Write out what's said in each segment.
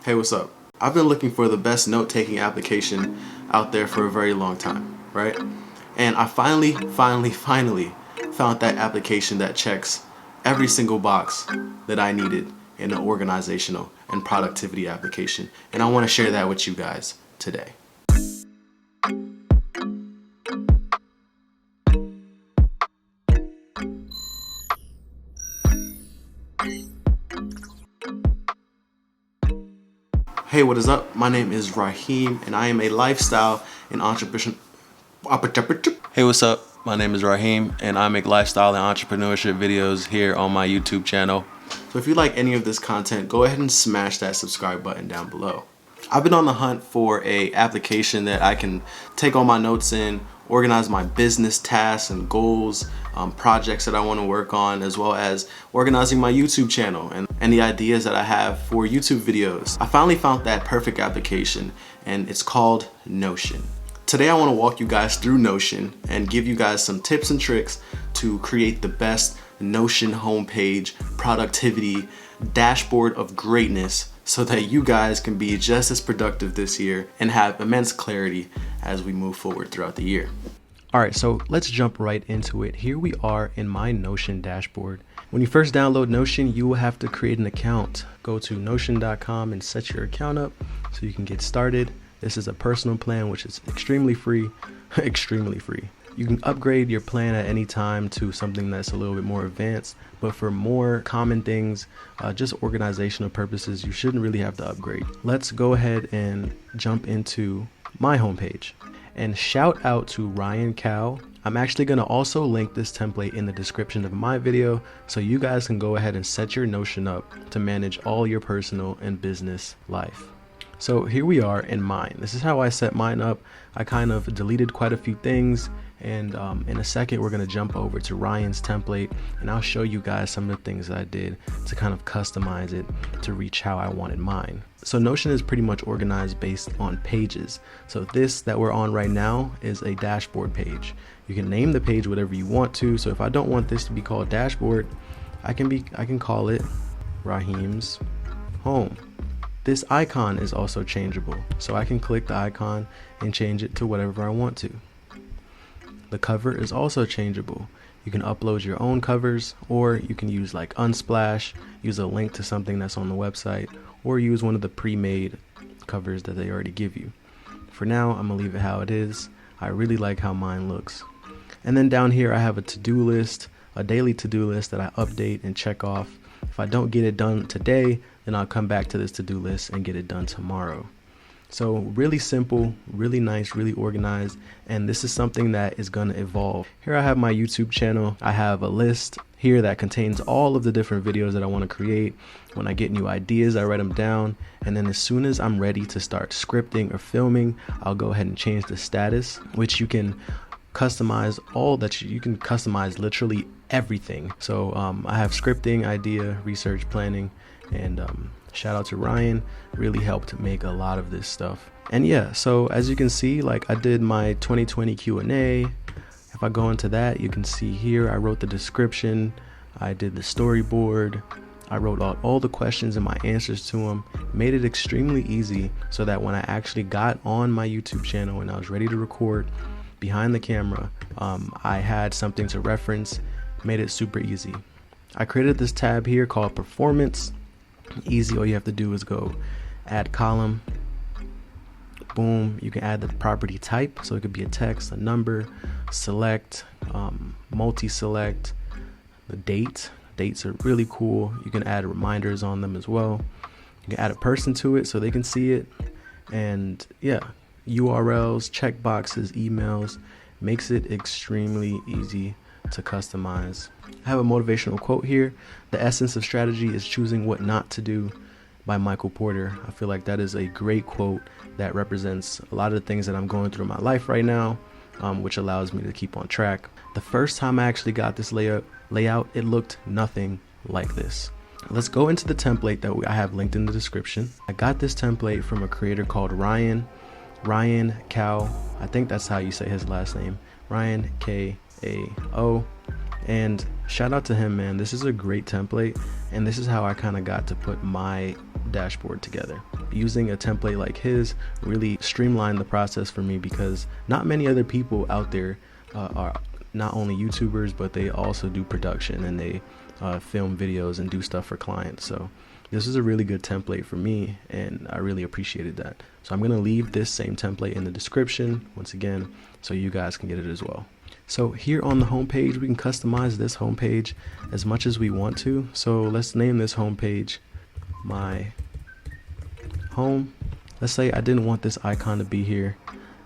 Hey, what's up? I've been looking for the best note-taking application out there for a very long time, right? And I finally found that application that checks every single box that I needed in an organizational and productivity application. And I want to share that with you guys today. Hey, what is up? My name is Rahiem, and I am a lifestyle and entrepreneur. Hey, what's up? My name is Rahiem, and I make lifestyle and entrepreneurship videos here on my YouTube channel. So if you like any of this content, go ahead and smash that subscribe button down below. I've been on the hunt for a application that I can take all my notes in, organize my business tasks and goals, projects that I want to work on, as well as organizing my YouTube channel and the ideas that I have for YouTube videos. I finally found that perfect application, and it's called Notion. Today I want to walk you guys through Notion and give you guys some tips and tricks to create the best Notion homepage productivity dashboard of greatness, so that you guys can be just as productive this year and have immense clarity as we move forward throughout the year. All right, so let's jump right into it. Here we are in my Notion dashboard. When you first download Notion, you will have to create an account. Go to notion.com and set your account up so you can get started. This is a personal plan, which is extremely free, extremely free. You can upgrade your plan at any time to something that's a little bit more advanced, but for more common things, just organizational purposes, you shouldn't really have to upgrade. Let's go ahead and jump into my homepage. And shout out to Ryan Cow. I'm actually going to also link this template in the description of my video, so you guys can go ahead and set your Notion up to manage all your personal and business life. So here we are in mine. This is how I set mine up. I kind of deleted quite a few things, and in a second we're going to jump over to Ryan's template, and I'll show you guys some of the things that I did to kind of customize it to reach how I wanted mine. So Notion is pretty much organized based on pages. So this that we're on right now is a dashboard page. You can name the page whatever you want to. So if I don't want this to be called dashboard, I can call it Rahiem's home. This icon is also changeable, so I can click the icon and change it to whatever I want to. The cover is also changeable. You can upload your own covers, or you can use like Unsplash, use a link to something that's on the website, or use one of the pre-made covers that they already give you. For now, I'm gonna leave it how it is. I really like how mine looks. And then down here I have a to-do list, a daily to-do list that I update and check off. If I don't get it done today, then I'll come back to this to-do list and get it done tomorrow. So really simple, really nice, really organized, and this is something that is going to evolve. Here I have my YouTube channel. I have a list here that contains all of the different videos that I want to create. When I get new ideas, I write them down, and then as soon as I'm ready to start scripting or filming, I'll go ahead and change the status, which you can customize you can customize literally everything. So I have scripting, idea, research, planning, and shout out to Ryan, really helped make a lot of this stuff. And yeah, so as you can see, like I did my 2020 Q&A. If I go into that, you can see here I wrote the description, I did the storyboard, I wrote out all the questions and my answers to them, made it extremely easy so that when I actually got on my YouTube channel and I was ready to record behind the camera, I had something to reference, made it super easy. I created this tab here called Performance. Easy, all you have to do is go add column, boom. You can add the property type, so it could be a text, a number, select, multi-select, the dates are really cool. You can add reminders on them as well. You can add a person to it so they can see it, and yeah, URLs, checkboxes, emails, makes it extremely easy to customize. I have a motivational quote here. The essence of strategy is choosing what not to do, by Michael Porter. I feel like that is a great quote that represents a lot of the things that I'm going through in my life right now, which allows me to keep on track. The first time I actually got this layout, it looked nothing like this. Let's go into the template that I have linked in the description. I got this template from a creator called Ryan Cow. I think that's how you say his last name, Ryan Kao. And shout out to him, man. This is a great template, and this is how I kind of got to put my dashboard together. Using a template like his really streamlined the process for me, because not many other people out there are not only YouTubers, but they also do production, and they film videos and do stuff for clients. So this is a really good template for me, and I really appreciated that. So I'm going to leave this same template in the description once again, so you guys can get it as well. So here on the homepage, we can customize this homepage as much as we want to. So let's name this homepage my home. Let's say I didn't want this icon to be here.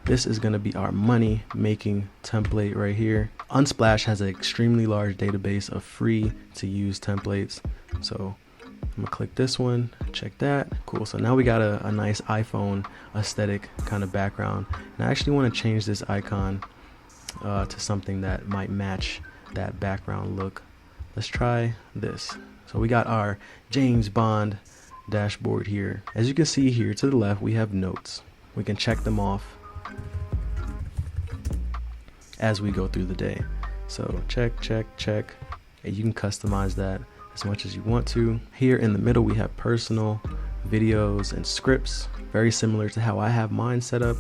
This is going to be our money making template right here. Unsplash has an extremely large database of free to use templates. So I'm gonna click this one, check that. Cool. So now we got a nice iPhone aesthetic kind of background. And I actually want to change this icon to something that might match that background look. Let's try this. So we got our James Bond dashboard here. As you can see here to the left, we have notes. We can check them off as we go through the day. So check, check, check. And you can customize that as much as you want to. Here in the middle, we have personal, videos, and scripts. Very similar to how I have mine set up.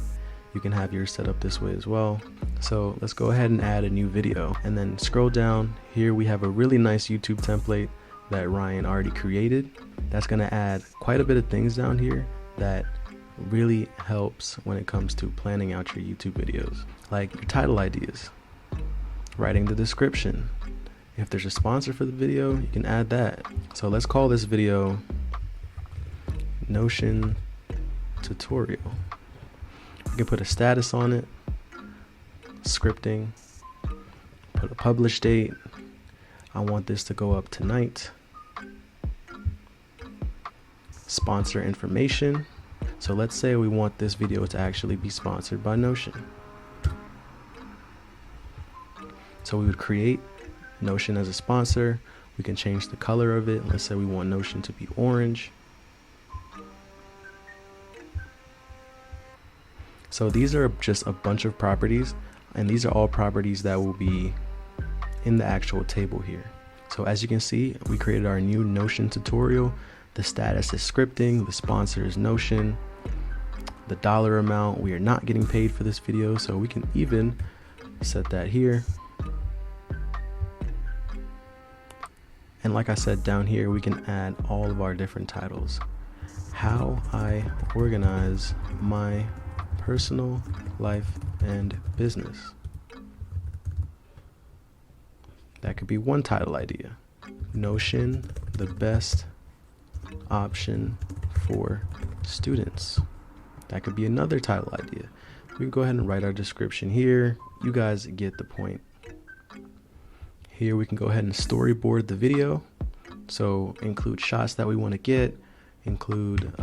You can have yours set up this way as well. So let's go ahead and add a new video, and then scroll down. Here we have a really nice YouTube template that Ryan already created. That's gonna add quite a bit of things down here that really helps when it comes to planning out your YouTube videos, like your title ideas, writing the description. If there's a sponsor for the video, you can add that. So let's call this video Notion Tutorial. You can put a status on it, scripting, put a publish date. I want this to go up tonight. Sponsor information. So let's say we want this video to actually be sponsored by Notion. So we would create Notion as a sponsor. We can change the color of it. Let's say we want Notion to be orange. So these are just a bunch of properties, and these are all properties that will be in the actual table here. So as you can see, we created our new Notion tutorial. The status is scripting, the sponsor is Notion, the dollar amount, we are not getting paid for this video, so we can even set that here. And like I said, down here we can add all of our different titles. How I organize my personal life and business. That could be one title idea. Notion, the best option for students. That could be another title idea. We can go ahead and write our description here. You guys get the point. Here we can go ahead and storyboard the video. So include shots that we want to get, include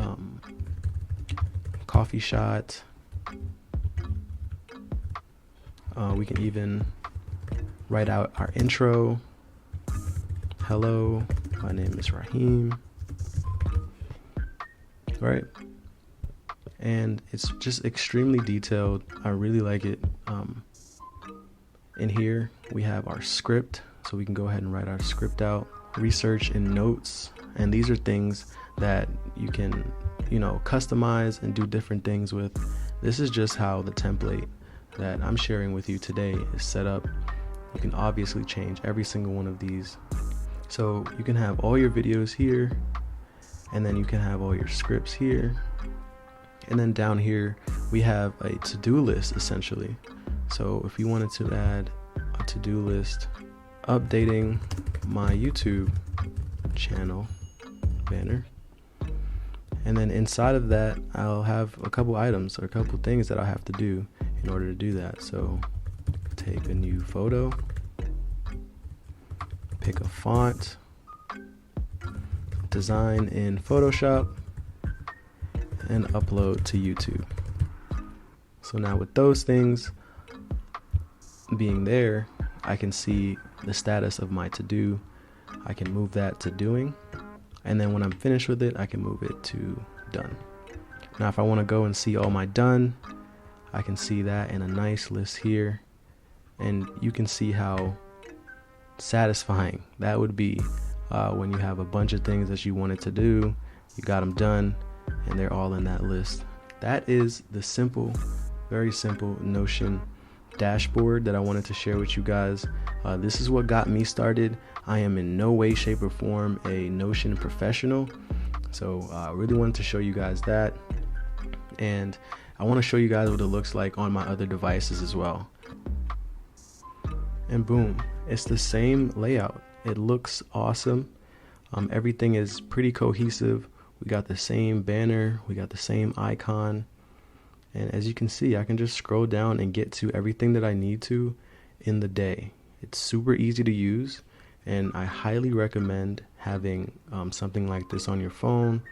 coffee shot. We can even write out our intro. Hello, my name is Rahiem. Right? And it's just extremely detailed. I really like it. In here we have our script, so we can go ahead and write our script out. Research and notes, and these are things that you can, customize and do different things with. This is just how the template that I'm sharing with you today is set up. You can obviously change every single one of these. So you can have all your videos here, and then you can have all your scripts here. And then down here, we have a to-do list essentially. So if you wanted to add a to-do list, updating my YouTube channel banner. And then inside of that, I'll have a couple items or a couple things that I'll have to do in order to do that. So take a new photo, pick a font, design in Photoshop, and upload to YouTube. So now with those things being there, I can see the status of my to-do. I can move that to doing, and then when I'm finished with it, I can move it to done. Now if I want to go and see all my done, I can see that in a nice list here, and you can see how satisfying that would be when you have a bunch of things that you wanted to do you got them done, and they're all in that list. That is the simple, very simple Notion dashboard that I wanted to share with you guys. This is what got me started. I am in no way, shape, or form a Notion professional, so I really wanted to show you guys that, and I want to show you guys what it looks like on my other devices as well. And boom, it's the same layout. It looks awesome. Everything is pretty cohesive. We got the same banner, we got the same icon, and as you can see, I can just scroll down and get to everything that I need to in the day. It's super easy to use, and I highly recommend having something like this on your phone,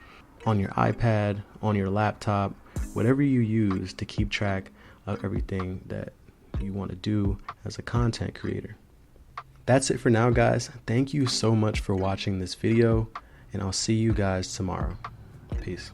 on your iPad, on your laptop, whatever you use to keep track of everything that you want to do as a content creator. That's it for now, guys. Thank you so much for watching this video, and I'll see you guys tomorrow. Peace.